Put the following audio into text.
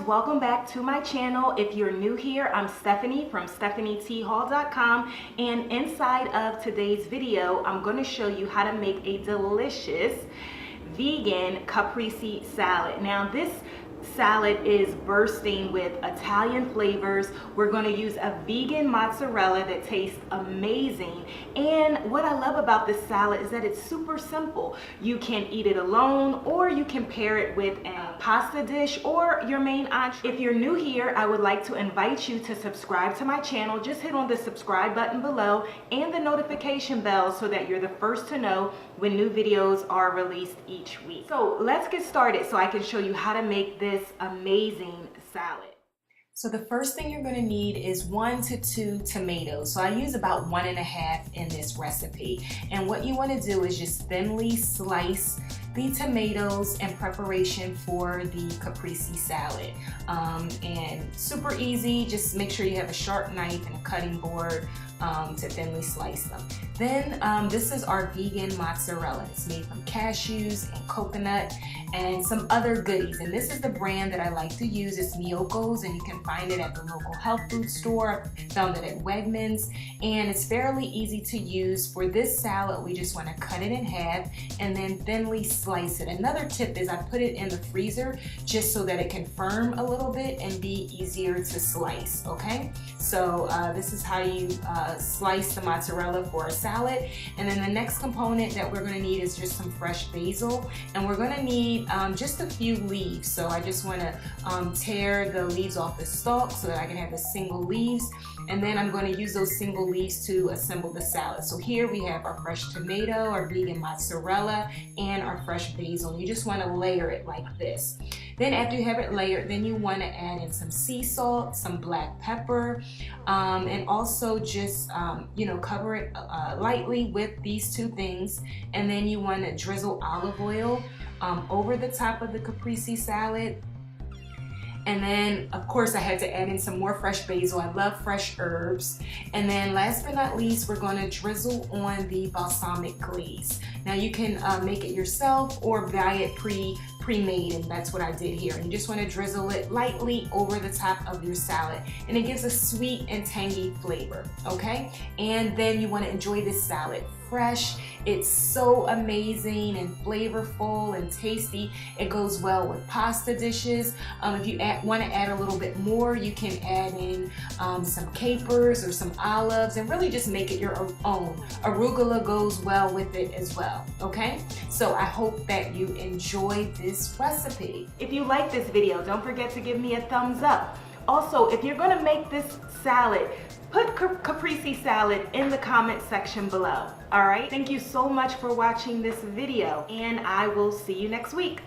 welcome back to my channel. If you're new here, I'm Stephanie from StephanieTHall.com, and inside of today's video, I'm going to show you how to make a delicious vegan caprese salad. Now this salad is bursting with Italian flavors. We're going to use a vegan mozzarella that tastes amazing, and what I love about this salad is that it's super simple. You can eat it alone, or you can pair it with a pasta dish or your main entree. If you're new here, I would like to invite you to subscribe to my channel. Just hit on the subscribe button below and the notification bell so that you're the first to know when new videos are released each week. So let's get started so I can show you how to make this amazing salad. So the first thing you're going to need is 1 to 2 tomatoes. So I use about 1.5 in this recipe. And what you want to do is just thinly slice the tomatoes in preparation for the caprese salad. And super easy, just make sure you have a sharp knife and a cutting board to thinly slice them. Then this is our vegan mozzarella. It's made from cashews and coconut and some other goodies. And this is the brand that I like to use. It's Mioyko's, and you can find it at the local health food store. I found it at Wegmans, and it's fairly easy to use. For this salad, we just want to cut it in half and then thinly slice it. Another tip is I put it in the freezer just so that it can firm a little bit and be easier to slice, okay? So this is how you slice the mozzarella for a salad. And then the next component that we're going to need is just some fresh basil, and we're going to need just a few leaves. So I just want to tear the leaves off the stalk so that I can have the single leaves, and then I'm going to use those single leaves to assemble the salad. So here we have our fresh tomato, our vegan mozzarella, and our fresh basil. You just want to layer it like this. Then after you have it layered, then you want to add in some sea salt, some black pepper, and also just cover it lightly with these two things. And then you want to drizzle olive oil over the top of the caprese salad. And then, of course, I had to add in some more fresh basil. I love fresh herbs. And then last but not least, we're going to drizzle on the balsamic glaze. Now you can make it yourself or buy it pre-made, and that's what I did here. And you just want to drizzle it lightly over the top of your salad, and it gives a sweet and tangy flavor, okay? And then you want to enjoy this salad fresh. It's so amazing and flavorful and tasty. It goes well with pasta dishes. If you want to add a little bit more, you can add in some capers or some olives and really just make it your own. Arugula goes well with it as well, okay? So I hope that you enjoyed this recipe. If you like this video, don't forget to give me a thumbs up. Also, if you're going to make this salad, put caprese salad in the comment section below. All right, thank you so much for watching this video, and I will see you next week.